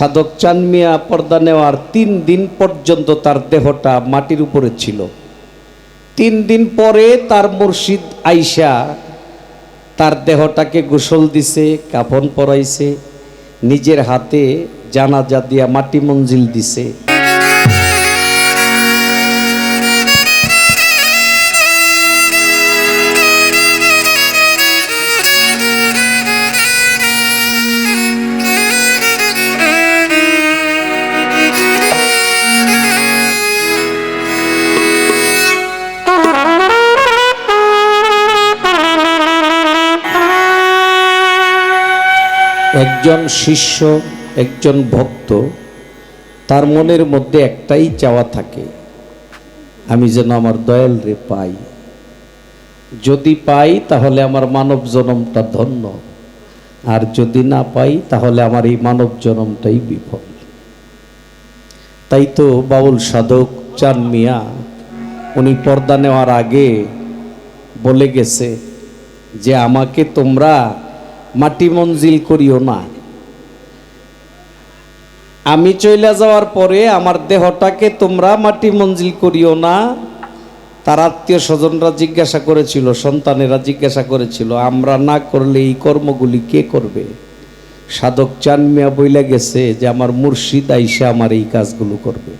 সাধক চাঁদ মিয়া পর্দা নেওয়ার ৩ দিন পর্যন্ত তার দেহটা মাটির উপরে ছিল। ৩ দিন পরে তার মুর্শিদ আইসা তার দেহটাকে গোসল দিছে, কাফন পরাইছে, নিজের হাতে জানাজা দিয়া মাটি মঞ্জিল দিছে। একজন শিষ্য, একজন ভক্ত, তার মনের মধ্যে একটাই চাওয়া থাকে, আমি যেন আমার দয়াল রে পাই। যদি পাই তাহলে আমার মানব জন্মটা ধন্য, আর যদি না পাই তাহলে আমার এই মানব জন্মটাই বিফল। তাই তো বাউল সাধক চাঁদ মিয়া উনি পর্দা নেওয়ার আগে বলে গেছে যে আমাকে তোমরা মাটি মঞ্জিল করিও না। আমি চলে যাওয়ার পরে আমার দেহটাকে তোমরা মাটি মঞ্জিল করিও না। তার আত্মীয় স্বজনরা জিজ্ঞাসা করেছিল, সন্তানেরা জিজ্ঞাসা করেছিল, আমরা না করলে এই কর্মগুলি কে করবে? সাধক চাঁদ মিয়া বইলা গেছে যে আমার মুর্শিদ আইসা আমার এই কাজগুলো করবে।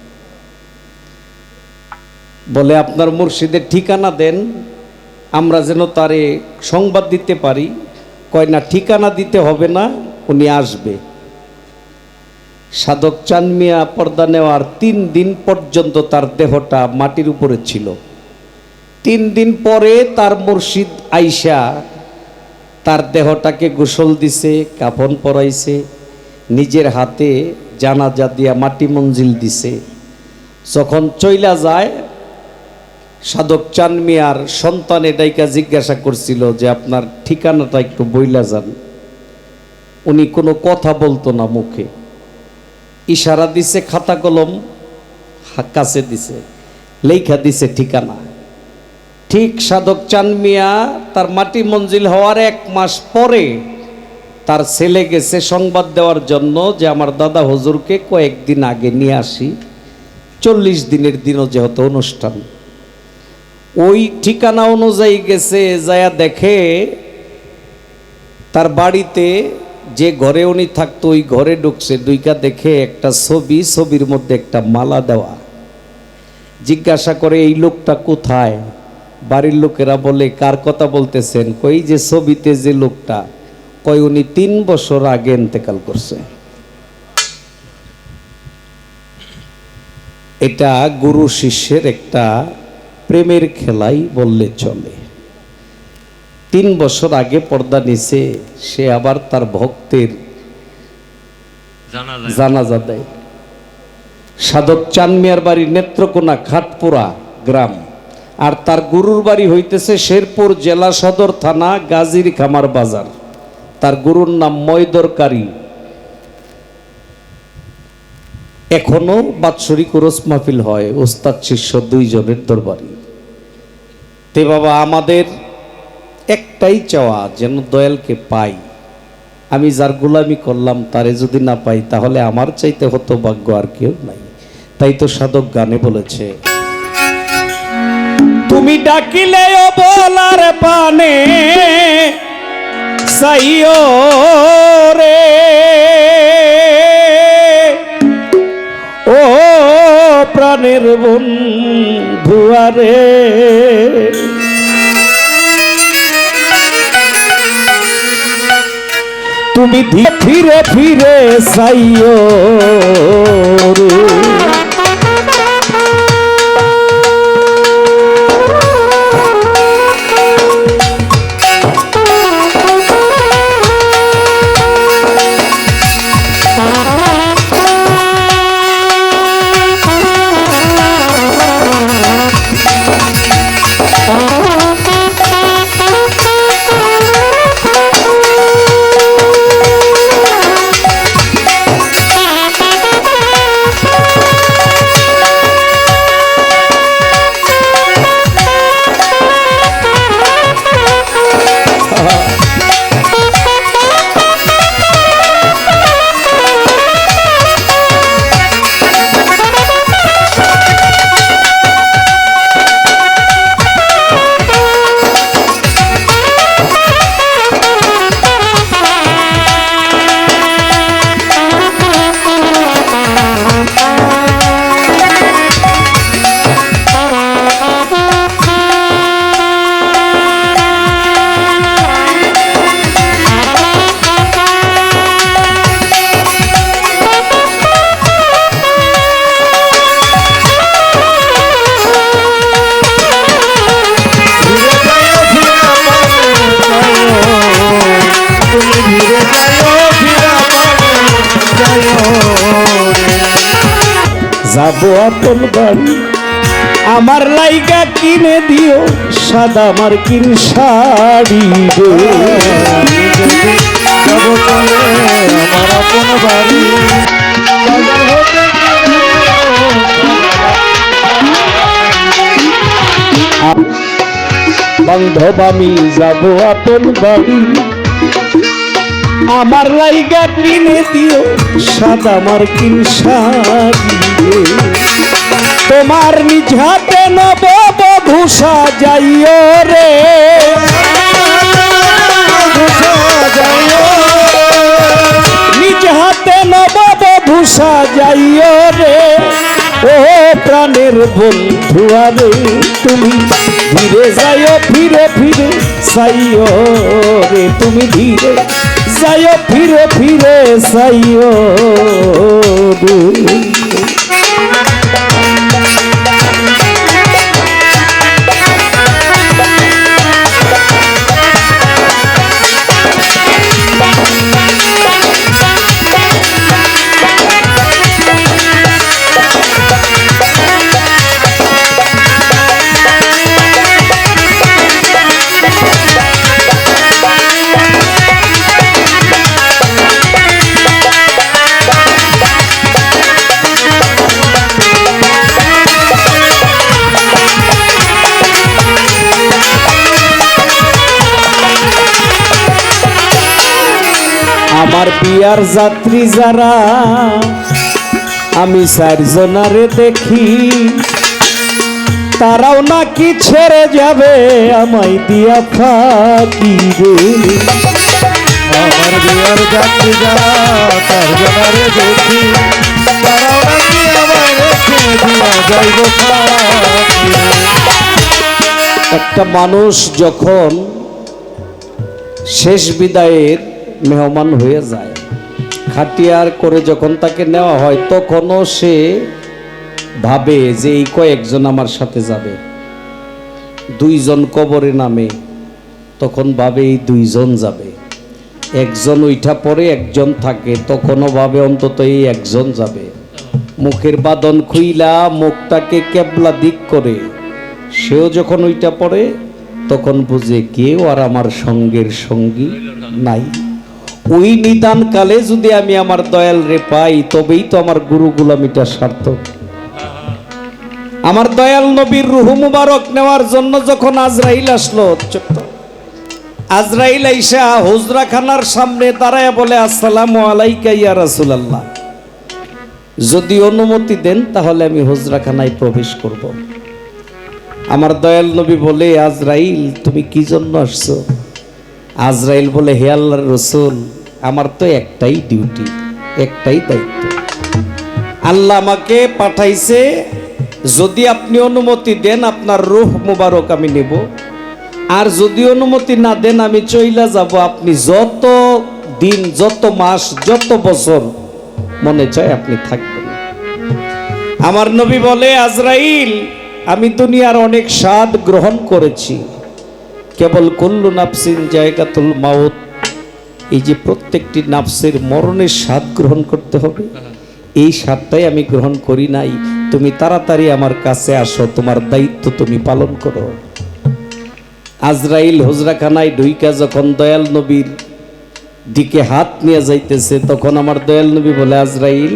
বলে আপনার মুর্শিদের ঠিকানা দেন, আমরা যেন তারে সংবাদ দিতে পারি। কয় না, ঠিকানা দিতে হবে না, উনি আসবে। সাধক চাঁদ মিয়া পর্দা নেওয়ার ৩ দিন পর্যন্ত তার দেহটা মাটির উপরে ছিল। ৩ দিন পরে তার মুর্শিদ আইসা তার দেহটাকে গোসল দিছে, কাফন পরাইছে, নিজের হাতে জানাজা দিয়া মাটি মঞ্জিল দিছে। যখন চইলা যায়, সাধক চাঁদ মিয়ার সন্তান এটাইকা জিজ্ঞাসা করছিল যে আপনার ঠিকানাটা একটু বইলা যান। উনি কোনো কথা বলতো না, মুখে ইশারা দিছে, খাতা কলম কাছে দিছে, লেখা দিছে ঠিকানা। ঠিক সাধক চাঁদ মিয়া তার মাটি মঞ্জিল হওয়ার 1 মাস পরে তার ছেলে গেছে সংবাদ দেওয়ার জন্য যে আমার দাদা হুজুরকে কয়েকদিন আগে নিয়ে আসি, 40 দিনের দিনও যেহেতু অনুষ্ঠান। ওই ঠিকানা অনুযায়ী গেছে, যায়া দেখে তার বাড়িতে যে ঘরে উনি থাকতো ওই ঘরে ঢুকছে, ঢুইকা দেখে একটা ছবি, ছবির মধ্যে একটা মালা দেওয়া। জিজ্ঞাসা করে এই লোকটা কোথায়? বাড়ির লোকেরা বলে কার কথা বলতেছেন? কই যে ছবিতে যে লোকটা। কই উনি 3 বছর আগে ইন্তেকাল করছে। এটা গুরু শিষ্যের একটা প্রেমের খেলাই বললে চলে। 3 বছর আগে পর্দা নিছে, সে আবার তার ভক্তের জানাজা দেয়। সাধক চাঁদ মিয়ার বাড়ি নেত্রকোনা খাটপুরা গ্রাম, আর তার গুরুর বাড়ি হইতেছে শেরপুর জেলা সদর থানা গাজীর খামার বাজার। তার গুরুর নাম ময়দরকারী। এখনো বাৎসরিক উরস মাহফিল হয় ওস্তাদ শিষ্য 2 জনের দরবারে। তে বাবা, আমাদের একটাই চাওয়া, যেন দয়ালকে পাই। আমি যার গোলামি করলাম তারে যদি না পাই তাহলে আমার চাইতে হতভাগ্য আর কেউ নাই। তাই তো সাধক গানে বলেছে, তুমি ডাকিলে বলার পানে সাইও রে, ও প্রাণের বন্ধু আরে, তুমি ফিরে ফিরে সাইও রে। যাব আপন বাড়ি, আমার লাইগা কিনে দিও সাদা মার্কিন শাড়ি রে। যাব চলে আমার আপন বাড়ি, বাজার হতে বান্ধব আমি যাব আপন বাড়ি, আমার লাইগা কিনে দিও সাদা মার্কিন শাড়ি রে। তোমার নিজ হাতে নববধূ সাজাইও রে, নিজ হাতে নববধূ সাজাইও রে। ও প্রাণের বন্ধু আরে তুমি ধীরে যাইও ফিরে ফিরে সাইও রে, তুমি ধীরে যাইও ফিরে ফিরে সাইও রে। আমার বিয়ার যাত্রী যারা আমি চারজনারে দেখি, তারাও নাকি ছেড়ে যাবে আমায় দিয়া ফাঁকি রে। আমার বিয়ার যাত্রী যারা তার জনারে দেখি, তারাও নাকি আমায় রেখে দিয়া যাইব ফাঁকি। একটা মানুষ যখন শেষ বিদায়ের মেহমান হয়ে যায়, খাটিয়ার করে যখন তাকে নেওয়া হয়, তখনও সে ভাবে যে এই কয়েকজন আমার সাথে যাবে। দুইজন কবরে নামে, তখন ভাবে এই দুইজন যাবে। একজন উঠা পরে একজন থাকে, তখনও ভাবে অন্তত এই একজন যাবে। মুখের বাঁধন খুইলা মুখটাকে কেবলা দিক করে সেও যখন উইটা পড়ে, তখন বুঝে কেউ আর আমার সঙ্গের সঙ্গী নাই। ওই নিদান কালে যদি আমি আমার দয়াল রে পাই, তবেই তো আমার গুরু গুলামিটা সার্থক। আমার দয়াল নবীর রূহ মুবারক নেওয়ার জন্য যখন আজরাইল আসলো, আজরাইল আইসা হুজরাখানার সামনে দাঁড়ায় বলে, আসসালামু আলাইকা ইয়া রাসূলুল্লাহ, যদি অনুমতি দেন তাহলে আমি হুজরাখানায় প্রবেশ করব। আমার দয়াল নবী বলে, আজরাইল তুমি কি জন্য আসছো? আজরাইল বলে, হে আল্লাহর রাসূল, আমার তো একটাই ডিউটি, একটাই দায়িত্ব। আল্লাহ আমাকে পাঠাইছে, যদি আপনি অনুমতি দেন আপনার রূহ মুবারক আমি নেব, আর যদি অনুমতি না দেন আমি চইলা যাব। আপনি যত দিন, যত মাস, যত বছর মনে চায় আপনি থাকবেন। আমার নবী বলে, আজরাইল আমি দুনিয়ার অনেক স্বাদ গ্রহণ করেছি, কেবল কুল্লু নাফসিন জায়গাতুল মাউত, এই যে প্রত্যেকটি নাফসের মরণের স্বাদ গ্রহণ করতে হবে, এই স্বাদটাই আমি গ্রহণ করি নাই। তুমি তাড়াতাড়ি আমার কাছে আসো, তোমার দায়িত্ব তুমি পালন করো। আজরাইল হুজরাখানায় ঢুইকা যখন দয়াল নবীর দিকে হাত নিয়ে যাইতেছে, তখন আমার দয়াল নবী বলে, আজরাইল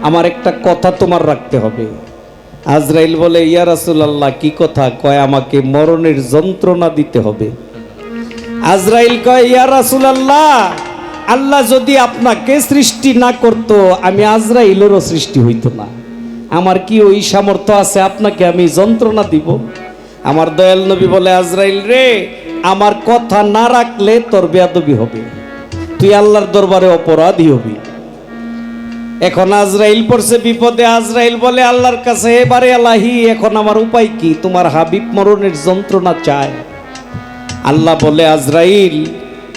আমার একটা কথা তোমার রাখতে হবে। আজরাইল বলে, ইয়া রাসূলুল্লাহ কি কথা? কয়, আমাকে মরণের যন্ত্রণা দিতে হবে। আজরাইল কয়, ইয়া রাসূলুল্লাহ, আল্লাহ যদি আপনাকে সৃষ্টি না করত, আমি আজরাইলেরও সৃষ্টি হইতো না। আমার কি ওই সামর্থ্য আছে আপনাকে আমি যন্ত্রণা দিব? আমার দয়াল নবী বলে, আজরাইল রে, আমার কথা না রাখলে তোর বেয়াদবি হবে, তুই আল্লাহর দরবারে অপরাধী হবি। এখন আজরাইল পড়ছে বিপদে। আজরাইল বলে আল্লাহর কাছে, এবারে আল্লাহি, এখন আমার উপায় কি? তোমার হাবিব মরণের যন্ত্রণা চায়। আল্লাহ বলে, আজরাইল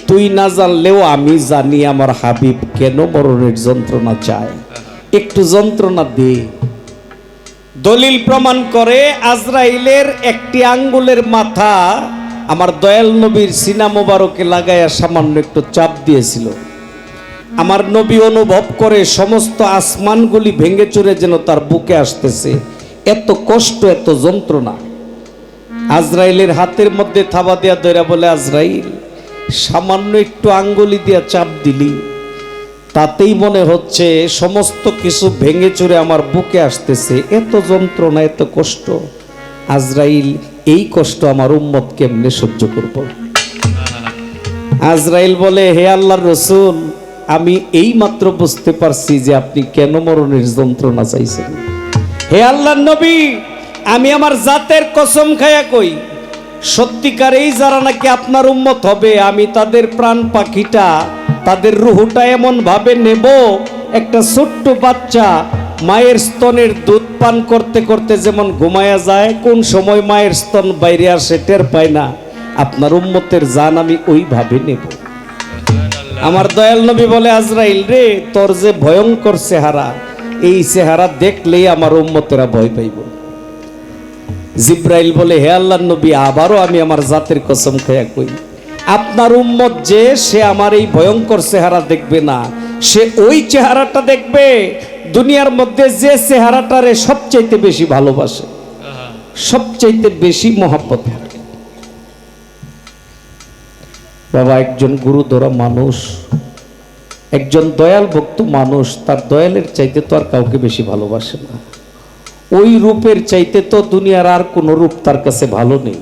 তুই না জানলেও আমি জানি আমার হাবিব কেন মরণের যন্ত্রণা চায়, একটু যন্ত্রণা দে। দলিল প্রমাণ করে, আজরাইলের একটি আঙ্গুলের মাথা আমার দয়াল নবীর সিনা মোবারকে লাগাইয়া সামান্য একটু চাপ দিয়েছিল। আমার নবী অনুভব করে সমস্ত আসমানগুলি ভেঙে চুরে যেন তার বুকে আসতেছে, এত কষ্ট, এত যন্ত্রণা। আজরাইলের হাতের মধ্যে থাবা দেয়া দইরা বলে, আজরাইল, সামান্য একটু আঙ্গুলি দিয়া চাপ দিলি, তাতেই মনে হচ্ছে সমস্ত কিছু ভেঙে চুরে আমার বুকে আসতেছে, এত যন্ত্রণা, এত কষ্ট। আজরাইল, এই কষ্ট আমার উম্মত কেমনে সহ্য করব? আজরাইল বলে, হে আল্লাহর রসুল, আমি এই মাত্র বুঝতে পারছি যে আপনি কেন মরণের যন্ত্রণা চাইছেন। হে আল্লাহর নবী, আমি আমার জাতের কসম খায়া কই, সত্যিকারেই যারা নাকি আপনার উম্মত হবে, আমি তাদের প্রাণ পাখিটা, তাদের রুহুটা এমন ভাবে নেব, একটা ছোট্ট বাচ্চা মায়ের স্তনের দুধ পান করতে করতে যেমন ঘুমায়া যায়, কোন সময় মায়ের স্তন বাইরে আসে টের পায় না, আপনার উম্মতের জান আমি ওইভাবে নেব। আমার দয়াল নবী বলে, আজরাইল রে, তোর যে ভয়ঙ্কর চেহারা, এই চেহারা দেখলেই আমার উম্মতেরা ভয় পাইব। জিব্রাইল বলে, হে আল্লাহর নবী, আবারও আমি আমার জাতের কসম খেয়া কই, আপনার উম্মত যে, সে আমার এই ভয়ঙ্কর চেহারা দেখবে না, সে ওই চেহারাটা দেখবে দুনিয়ার মধ্যে যে চেহারাটারে সবচাইতে বেশি ভালোবাসে, সবচাইতে বেশি মহব্বত করে। বাবা, একজন গুরুধরা মানুষ, একজন দয়াল ভক্ত মানুষ, তার দয়ালের চাইতে তো আর কাউকে বেশি ভালোবাসে না। ওই রূপের চাইতে তো দুনিয়ার আর কোনো রূপ তার কাছে ভালো নেই।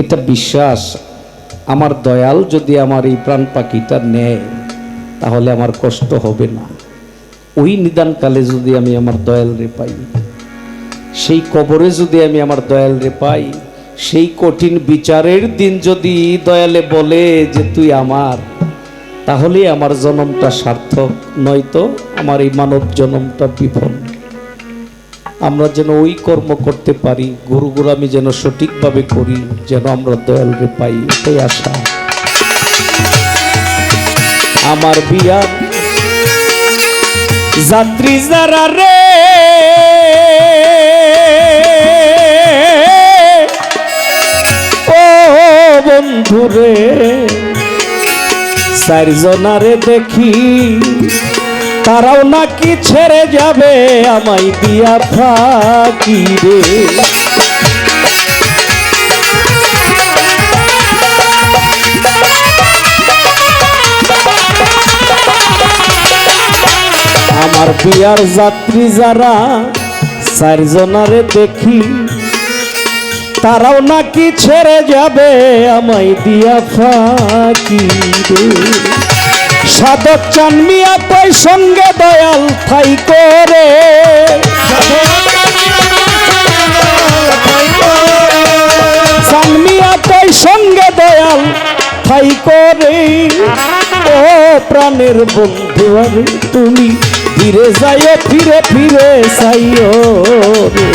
এটা বিশ্বাস, আমার দয়াল যদি আমার এই প্রাণ পাখিটা নেয়, তাহলে আমার কষ্ট হবে না। ওই নিদানকালে যদি আমি আমার দয়াল রে পাই, সেই কবরে যদি আমি আমার দয়াল রে পাই, সেই কঠিন বিচারের দিন যদি দয়ালে বলে যে তুই আমার, তাহলে আমার জন্মটা সার্থক, নয়তো আমার এই মানব জন্মটা বিফল। আমরা যেন ওই কর্ম করতে পারি, গুরুগুরামি যেন সঠিকভাবে করি, যেন আমরা দয়াল রে পাই, এটাই আশা। আমার বিয়ার যাত্রী যারা রে, ও বন্ধুরে, চারজনারে দেখি, তারাও নাকি ছেড়ে যাবে আমায় দিয়া ফাঁকি রে। আমার বিয়ার যাত্রী যারা চারজনারে দেখি, তারাও নাকি ছেড়ে যাবে আমায় দিয়া ফাঁকি রে। সাধক চান মিয়া কই সঙ্গে দয়াল ঠাই করে, চান মিয়া কই সঙ্গে দয়াল ঠাই করে। ও প্রাণের বন্ধু, আরে তুমি ধীরে যাইও, ফিরে ফিরে চাইও রে,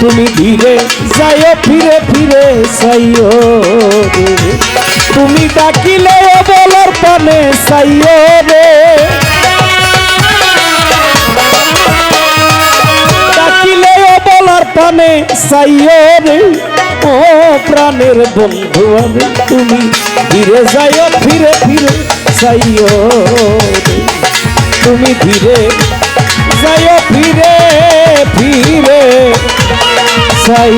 তুমি ধীরে যাইও, ফিরে ফিরে চাইও রে, তুমি ডাকিলে বলার পানে চাইও রে, ডাকিলে বলার পানে চাইও রে। ও প্রাণের বন্ধু, আরে তুমি ধীরে যাইও, ফিরে ফিরে চাইও রে, তুমি ধীরে যাইও, ফিরে ফিরে চাই।